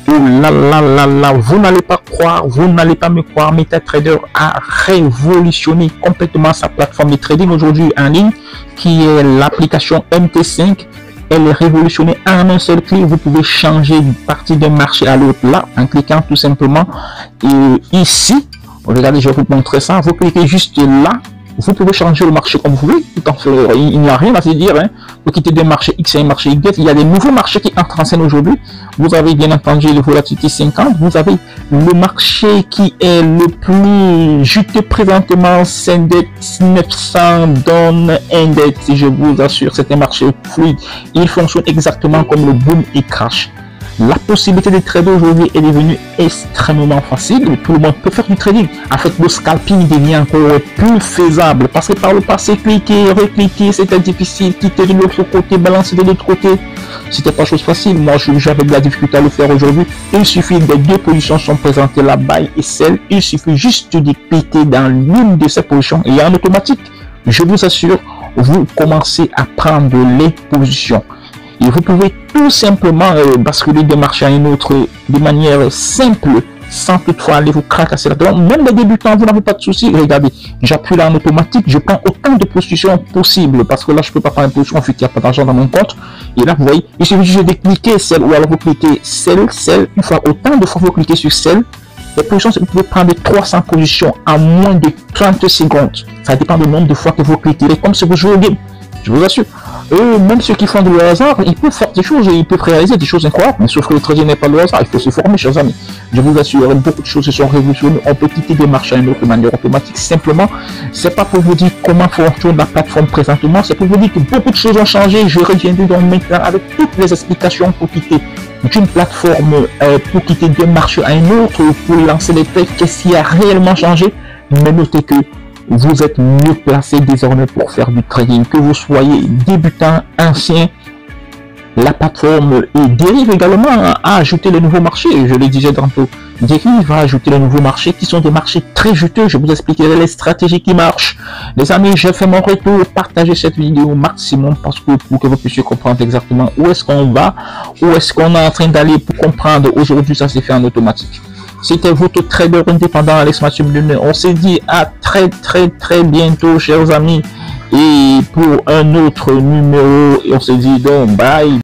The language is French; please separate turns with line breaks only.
Oh là là là là, vous n'allez pas croire, vous n'allez pas me croire, MetaTrader a révolutionné complètement sa plateforme de trading aujourd'hui en ligne, qui est l'application MT5. Elle est révolutionnée en un seul clic. Vous pouvez changer une partie d'un marché à l'autre là, en cliquant tout simplement. Et ici, regardez, je vais vous montrer ça. Vous cliquez juste là. Vous pouvez changer le marché comme vous voulez. Il n'y a rien à se dire. Hein. Vous quittez des marchés X et un marché Y. Il y a des nouveaux marchés qui entrent en scène aujourd'hui. Vous avez bien entendu le volatilité 50. Vous avez le marché qui est le plus juteux présentement, Sendex 900 Down Index. Je vous assure, c'est un marché fluide. Il fonctionne exactement comme le boom et crash. La possibilité de trader aujourd'hui est devenue extrêmement facile. Tout le monde peut faire du trading. En fait, le scalping devient encore plus faisable parce que par le passé, cliquer, recliquer, c'était difficile. Quitter de l'autre côté, balancer de l'autre côté, c'était pas chose facile. Moi, j'avais de la difficulté à le faire aujourd'hui. Il suffit de deux positions sont présentées, la buy et sell. Il suffit juste de cliquer dans l'une de ces positions et en automatique, je vous assure, vous commencez à prendre les positions. Et vous pouvez tout simplement basculer d'un marché à un autre de manière simple, sans toutefois aller vous cracasser là-dedans. Même les débutants, vous n'avez pas de souci. Regardez, j'appuie là en automatique, je prends autant de positions possibles parce que là, je ne peux pas prendre une position vu qu'il n'y a pas d'argent dans mon compte. Et là, vous voyez, il suffit juste de cliquer celle ou alors vous cliquez celle. Une fois, autant de fois vous cliquez sur celle. Les positions, vous pouvez prendre 300 positions en moins de 30 secondes. Ça dépend du nombre de fois que vous cliquez. Comme si vous jouez au game, je vous assure. Même ceux qui font du hasard, ils peuvent faire des choses et ils peuvent réaliser des choses incroyables. Mais sauf que le trading n'est pas le hasard, il faut se former, chers amis. Je vous assure, beaucoup de choses se sont révolutionnées. On peut quitter des marchés à une autre de manière automatique. Simplement, c'est pas pour vous dire comment fonctionne la plateforme présentement, c'est pour vous dire que beaucoup de choses ont changé. Je reviendrai donc maintenant avec toutes les explications pour quitter d'une plateforme, pour quitter d'un marché à un autre, pour lancer les tests, qu'est-ce qui a réellement changé. Mais notez que vous êtes mieux placé désormais pour faire du trading, que vous soyez débutant, ancien. La plateforme et Derive également à ajouter les nouveaux marchés. Je le disais tantôt, Derive va ajouter les nouveaux marchés qui sont des marchés très juteux. Je vous expliquerai les stratégies qui marchent. Les amis, j'ai fait mon retour. Partagez cette vidéo au maximum parce que pour que vous puissiez comprendre exactement où est-ce qu'on va, où est-ce qu'on est en train d'aller pour comprendre. Aujourd'hui, ça s'est fait en automatique. C'était votre trader indépendant Alex Mathieu Blumé. On s'est dit à très bientôt, chers amis. Et pour un autre numéro, et on se dit donc bye.